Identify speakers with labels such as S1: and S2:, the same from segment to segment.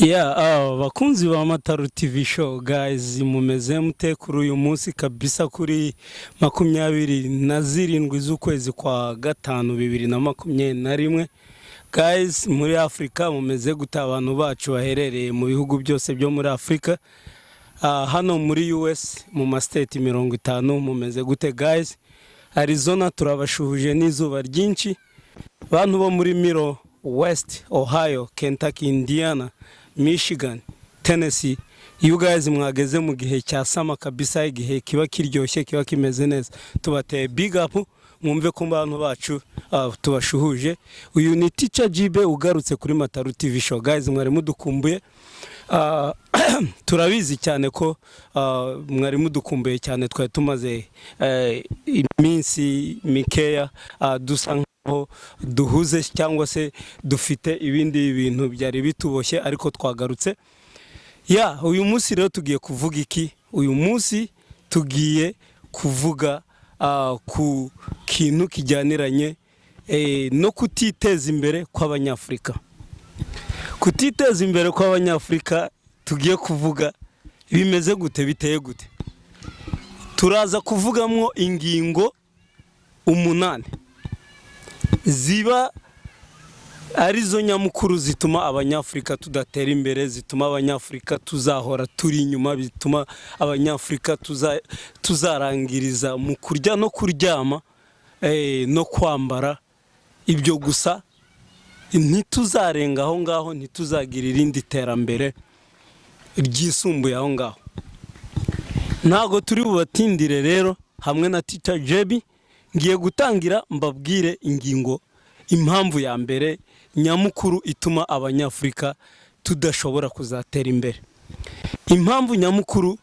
S1: Bakunzi ba Mataru TV show guys, mumeze mute kuri uyu munsi kabisa kuri 27 z'ukwezi kwa gatanu 2021 guys. Muri Afrika mumeze gute abantu bacu baherereye mu bihugu byose byo muri Afrika, hano muri US mu ma state 50 mumeze gute guys? Arizona turabashuhuje n'izuba ryinshi, bantu bo muri Miro West, Ohio, Kentucky, Indiana, Michigan, Tennessee, you guys mwageze mu gihe cya sama kabisa, igihe kiba kiryoshye, kiba kimeze neza. Tubateye big up, mwumve ko abantu bacu tubashuhuje. Uyu ni Teacher Jibe ugarutse kuri Mataru TV show guys, mwari mudukumbuye. Turabizi cyane ko mwari mudukumbuye cyane, twari tumaze iminsi mikeya dusa duhuze cyangwa se dufite ibindi bintu byari bituboshye, ariko twagarutse. Uyu munsi rero tugiye kuvuga iki? Uyu munsi tugiye kuvuga ku kintu kijyaniranye no kutiteza imbere kw'Abanyafrika. Kutiteza imbere kw'Abanyafrika tugiye kuvuga bimeze gute, biteye gute. Turaza kuvugamwo ingingo 8 ziba arizo nyamukuru zituma Abanyafrika tudatera imbere, zituma Abanyafrika tuzahora turi inyuma, bituma Abanyafrika tuzarangiriza mu kurya no kuryama no kwambara. Ibyo gusa ntituzarenga aho ngaho, ntituzagira irindi terambere ryisumbuye aho ngaho. Ntago turi bubatindire rero, hamwe na Teacher Jebi ngiye gutangira mbabwire ingingo, impamvu ya mbere nyamukuru ituma Abanyafrika tudashobora kuzatera imbere. Impamvu nyamukuru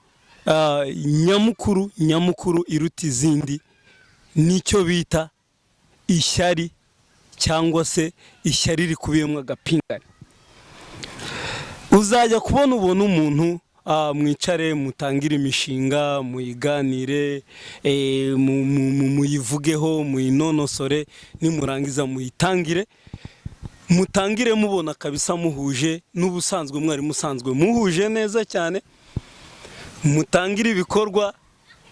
S1: iruta izindi nicyo bita ishyari, cyangwa se ishyari rikubiyemo agapingane. Uzajya kubona umuntu mwicare mutangire imishinga, muyiganire, muyivugeho, muyinonosore, nimurangiza mutangire mubona kabisa muhuje n'ubusanzwe mwari musanzwe muhuje neza cyane. Mutangire ibikorwa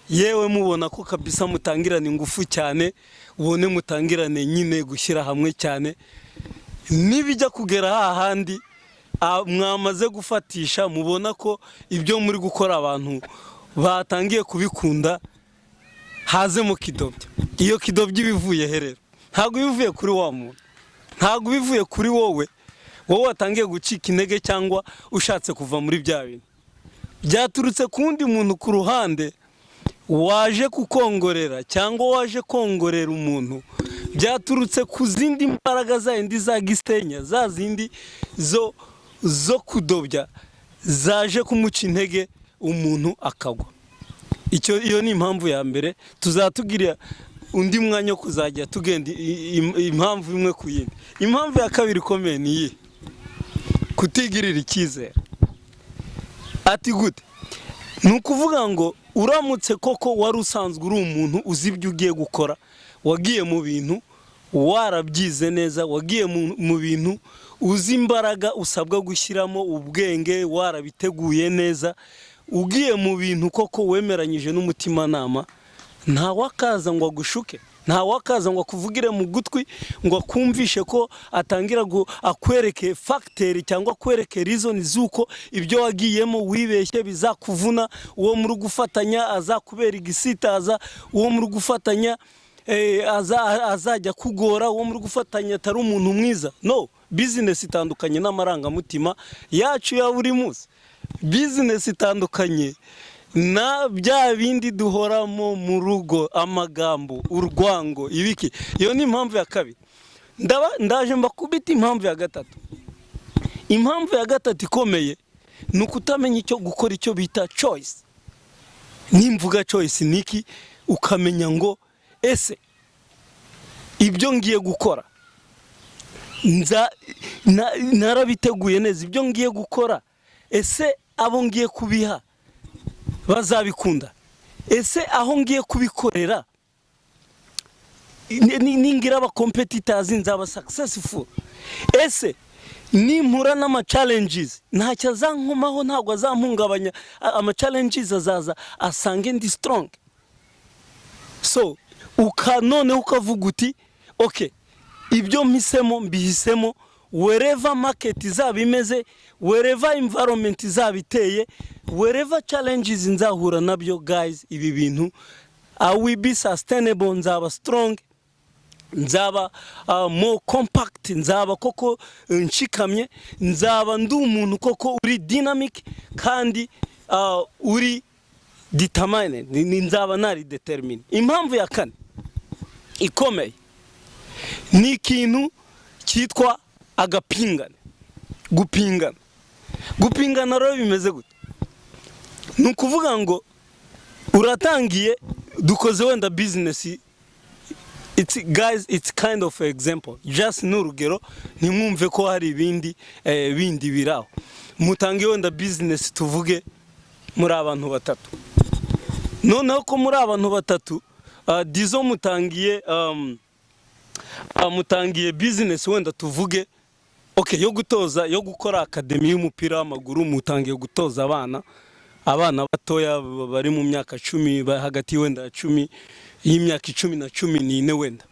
S1: yewe mubona ko kabisa mutangirana ingufu cyane, ubone mutangirane nyine gushyira hamwe cyane. Nibijya kugera hahandi mwamaze gufatisha, mubona ko ibyo muri gukora abantu batangiye kubikunda, haze mu kidobyo. Iyo kidobyo bivuye herero, ntago bivuye kuri wa muntu, ntago bivuye kuri wowe watangiye gucika intege cyangwa ushatse kuva muri bya bintu. Byaturutse kundi muntu ku ruhande waje kukongorera cyangwa waje kongorera umuntu. Byaturutse ku zindi mbaraga zindi za gisenya, za zindi zo kudobya, zaje kumuca intege umuntu akagwa. Iyo ni impamvu ya mbere. Tuzatugira undi mwanya wo kuzajya tugenda impamvu imwe ku yindi. Impamvu ya kabiri ikomeye ni iyi: kutigirira icyizere. Ati gute? Nukuvuga ngo uramutse koko wari usanzwe uri umuntu uzi ibyo ugiye gukora, wagiye mu bintu warabyize neza, wagiye mu bintu uzi imbaraga usabwa gushyiramo ubwenge, warabiteguye neza, ugiye mu bintu koko wemeranyije n'umutima nama, nta wakaza ngo agushuke, nta wakaza ngo akuvugire mu gutwi ngo akumvishe ko atangira akwereke factor cyangwa akwereke reason zuko ibyo wagiyemo wibeshye bizakuvuna. Uwo muri gufatanya azakubera igisitaza, uwo muri gufatanya azajya kugora, uwo muri gufatanya atari umuntu mwiza. No, business itandukanye n'amarangamutima yacu ya buri munsi. Business itandukanye na bya bindi duhoramo mu rugo, amagambo, urwango, ibiki. Iyo ni impamvu ya kabiri. Ndaje mbakubita impamvu ya gatatu. Impamvu ya gatatu ikomeye ni ukutamenya icyo gukora, icyo bita choice. Nimvuga choice niki, ukamenya ngo ese ibyo ngiye gukora narabiteguye neza, ibyo ngiye gukora ese abo ngiye kubiha bazabikunda, ese aho ngiye kubikorera ningira aba competitors nzaba successful, ese nimpura n'ama challenges ntacyo azankomaho, ntabwo azampungabanya. Ama challenges azaza asange ndi strong. So noneho ukavuga uti okay, ibyo mpisemo mbihisemo, wherever market izaba imeze, wherever environment izaba iteye, wherever challenges nzahura nabyo, guys, ibi bintu I will be sustainable, nzaba strong, nzaba more compact, nzaba koko nshikamye, nzaba ndi umuntu koko uri dynamic kandi uri determined, nzaba nari determined. Impamvu ya kane ikomeye ni ikintu cyitwa agapingane. Gupingana rero bimeze gute? Ni ukuvuga ngo uratangiye, dukoze wenda business, it's kind of an example, just n'urugero, ntimwumve ko hari bindi biraho. Mutangiye wenda business, tuvuge muri abantu batatu. Noneho ko muri abantu batatu dizo mutangiye business wenda tuvuge okay yo gukora academy y'umupira w'amaguru, mutangiye gutoza abana batoya bari mu myaka 10, hagati wenda 10 y'imyaka 10 na 14 wenda.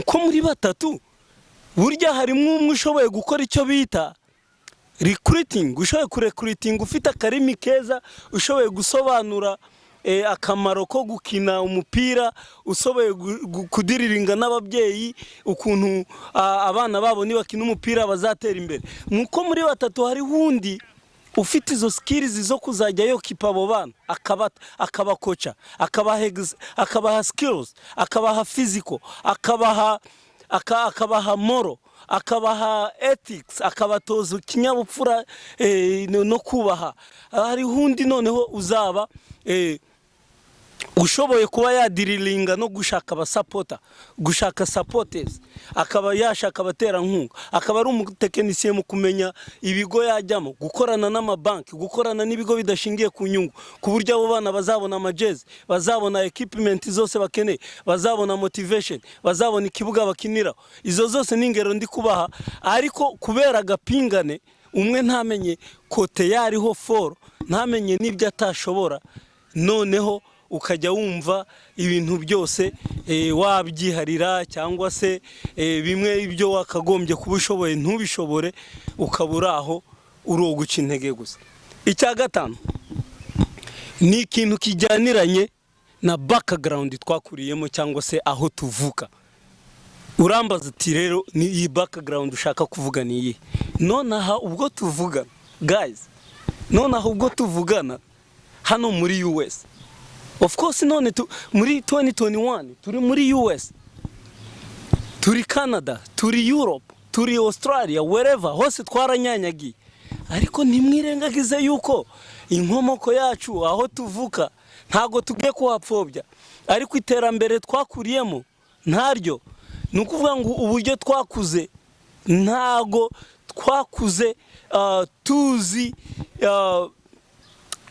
S1: Ko muri batatu burya harimo umwe ushoboye gukora icyo bita recruiting, ushoboye kurecruiting, ufite akarimi keza, ushoboye gusobanura akamaro ko gukina umupira, usoboye kudiriringa n'ababyeyi ukuntu abana babo nibakina umupira bazatera imbere. Nuko muri batatu hari hundi ufite izo skills zo kuzajya yokipa abo bana, akabakocha, akabaha skills, akabaha physical, akabaha moral, akabaha ethics, akabatoza kinyabupfura no kubaha. Hari hundi noneho uzaba ushoboye kuba yadirilinga no gushaka abasupporter, gushaka supporters, akaba yashaka abatera nkunga, akaba ari umutekinisiye mu kumenya ibigo yajyamo, gukorana n'amabanki, gukorana n'ibigo bidashingiye ku nyungu, ku buryo abo bana bazabona amajezi, bazabona equipment zose bakeneye, bazabona motivation, bazabona ikibuga bakiniraho. Izo zose n'ingero ndi kubaha, ariko kubera agapingane umwe ntamenye kote yariho for, ntamenye n'ibyo atashobora, noneho ukajya wumva ibintu byose wabyiharira, cyangwa se bimwe ibyo wakagombye kubishoboye ntubishobore, ukaburaho uroguca intege gusa. Icya gatanu ni ikintu kijyaniranye na background twakuriyemo cyangwa se aho tuvuka. Urambaza ati rero ni iyi background ushaka kuvuga ni iyi? Nonaha ubwo tuvuga guys, nonaha ubwo tuvugana hano muri US, of course none muri 2021 turi muri US, turi Canada, turi Europe, turi Australia, wherever hose twaranyanyagiye. Ariko ntimwirengagize yuko inkomoko yacu aho tuvuka ntago tugiye kuhapfobya, ariko iterambere twakuriyemo ntaryo. Nukuvuga ngo uburyo twakuze ntago twakuze tuzi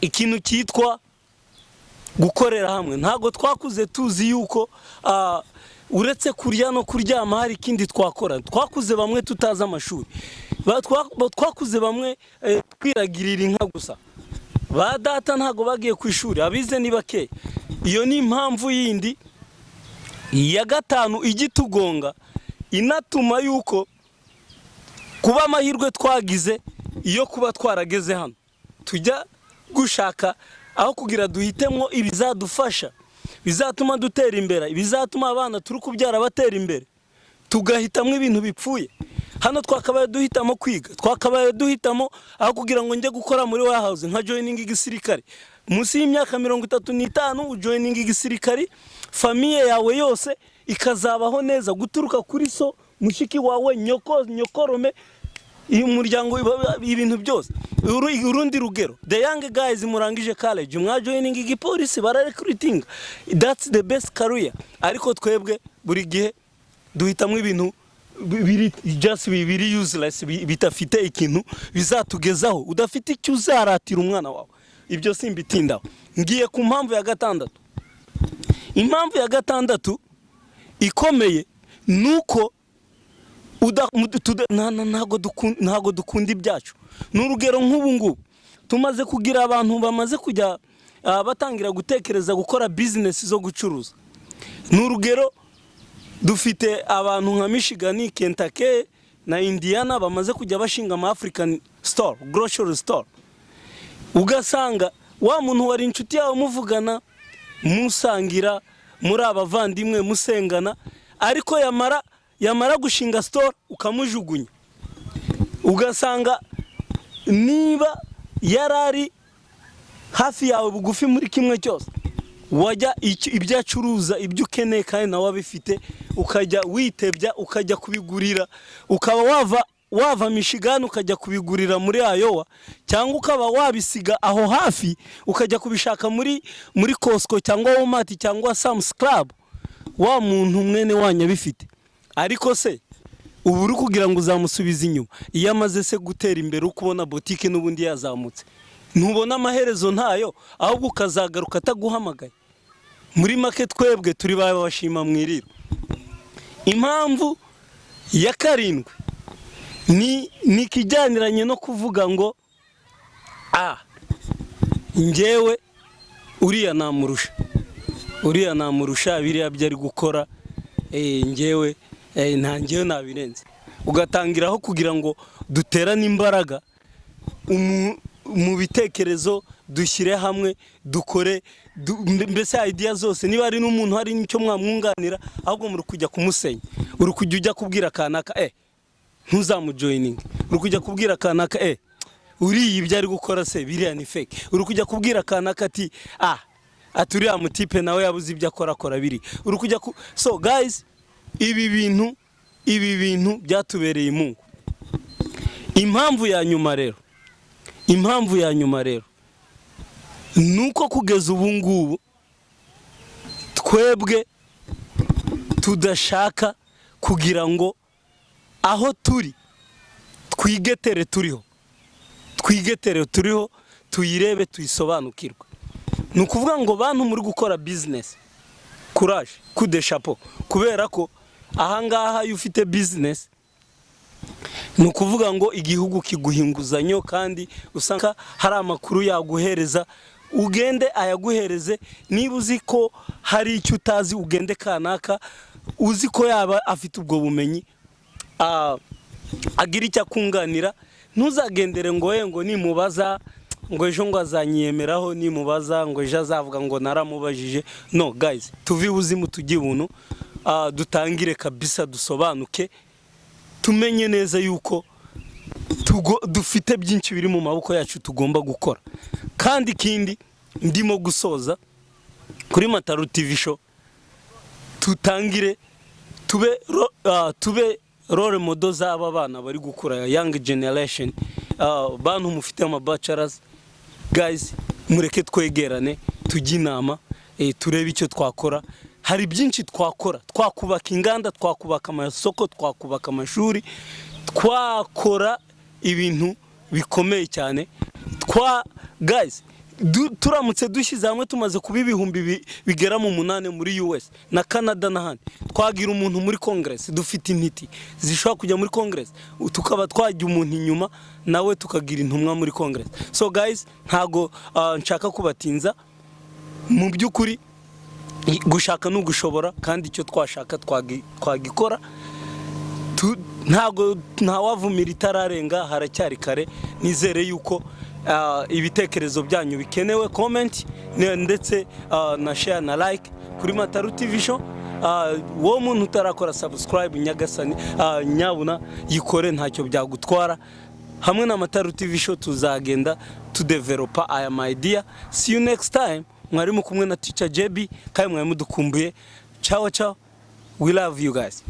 S1: ikintu cyitwa gukorera hamwe. Ntago twakuze tuzi yuko uretse kurya no kuryama hari ikindi twakora. Twakuze bamwe tutaza amashuri, twakuze bamwe twiragirira inka gusa. Ba data ntago bagiye ku ishuri, abize ni bake. Iyo ni impamvu yindi ya gatanu igitugonga inatuma yuko kuba amahirwe twagize iyo kuba twarageze hano tujya gushaka aho kugira duhitemo ibizadufasha, bizatuma dutera imbere, bizatuma abana turi kubyara batera imbere, tugahitamo ibintu bipfuye. Hano twakabaye duhitamo kwiga, twakabaye duhitamo aho kugira ngo njye gukora muri warehouse nka joining igisirikare. Munsi y'imyaka 35 ujoining igisirikare, famiye yawe yose ikazabaho neza, guturuka kuri so, mushiki wawe, nyokorome, umuryango, ibintu byose. Urundi rugero, the young guys murangije college, mwajoining igipolisi, bararecruiting, that's the best career. Ariko twebwe buri gihe duhitamo ibintu biri useless, bitafite ikintu bizatugezaho, udafite icyo uzaratira umwana wawe. Ibyo simbitindaho. Ngiye ku mpamvu ya gatandatu. Impamvu ya gatandatu ikomeye nuko ntago dukunda ibyacu. N'urugero nk'ubu ngubu tumaze kugira abantu bamaze kujya batangira gutekereza gukora business zo gucuruza. N'urugero dufite abantu nka Michigan, Kentucky na Indiana bamaze kujya bashinga ama African store, grocery store. Ugasanga wa muntu wari inshuti yawe muvugana musangira muri abavandimwe musengana, ariko yamara gushinga store ukamujugunya. Ugasanga niba yarari hafi yawe bugufi muri kimwe cyose, wajya ibyo acuruza ibyo ukeneye kandi nawe abifite, ukajya witebya ukajya kubigurira, ukaba wava Michigan ukajya kubigurira muri Iowa, cyangwa ukaba wabisiga aho hafi ukajya kubishaka muri Costco cyangwa Walmart cyangwa Sam's Club, wa muntu mwene wanya bifite. Ariko se ubu uri kugira ngo uzamusubiza inyuma, iyo amaze se gutera imbere ukubona boutique n'ubundi yazamutse, ntubona amaherezo ntayo, ahubwo ukazagaruka ataguhamagaye. Muri make twebwe turi babashima mwiriro. Impamvu ya karindwi ni kijyaniranye no kuvuga ngo njyewe uriya namurusha biriya byari gukora, njyewe ntangiye nabirenze. Ugatangiraho kugira ngo duterane imbaraga mu bitekerezo, dushyire hamwe, dukore mbese idea zose. Niba ari n'umuntu hari n'icyo mwamwunganira, ahubwo muri kujya kumusenya, uri kujya ujya kubwira kanaka ntuzamujoining, uri kujya kubwira kanaka uri ibyo ari gukora se biriya ni fake, uri kujya kubwira kanaka ati aturiya mutipe nawe yabuze ibyo akora biri, uri kujya so guys, ibi bintu byatubereye Mungu. Impamvu ya nyuma rero nuko kugeza ubu ngubu twebwe tudashaka kugira ngo aho turi twigetere turiho tuyirebe tuyisobanukirwa. Nukuvuga ngo bantu muri gukora business, courage, coup de chapeau, kubera ko ahangaha iyo ufite business nukuvuga ngo igihugu kiguhinguzanyo, kandi usanga hari amakuru yaguhereza, ugende ayaguhereze. Niba uzi ko hari icyo utazi, ugende kanaka uzi ko yaba afite ubwo bumenyi, agira icyo akunganira. Ntuzagendere ngo nimubaza ngo ejo ngo azanyiyemeraho, nimubaza ngo ejo azavuga ngo naramubajije. No guys, tuvi uzimu tujye ubuntu, dutangire kabisa, dusobanuke, tumenye neza yuko dufite byinshi biri mu maboko yacu tugomba gukora. Kandi kindi ndimo gusoza kuri Mataru TV show, tutangire tube role model z'aba bana bari gukura, young generation, bantu mufite ama bachelors. Guys, mureke twegerane, tujye inama, turebe icyo twakora. Hari byinshi twakora, twakubaka inganda, twakubaka amasoko, twakubaka amashuri, twakora ibintu bikomeye cyane. Guys, turamutse dushyize hamwe tumaze kuba ibihumbi bigera mu 8 muri US na Canada n'ahandi, twagira umuntu muri Congress, dufite intiti zishobora kujya muri Congress, tukaba twajya umuntu inyuma nawe tukagira intumwa muri Congress. So guys, ntago nshaka kubatinza, mu byukuri gushaka no gushobora, kandi icyo twashaka twagikora. Ntago ntawavumira itararenga, haracyari kare. Nizere yuko ibitekerezo byanyu bikenewe, comment ndetse na share na like kuri Mataru TV show. Wo muntu utarakora subscribe, nyagasani nyabuna yikore, ntacyo byagutwara. Hamwe na Mataru TV show tuzagenda to develop aya idea. See you next time. Mwarimu kumwe na teacher JB, kandi mwari mudukumbuye. Ciao, we love you guys.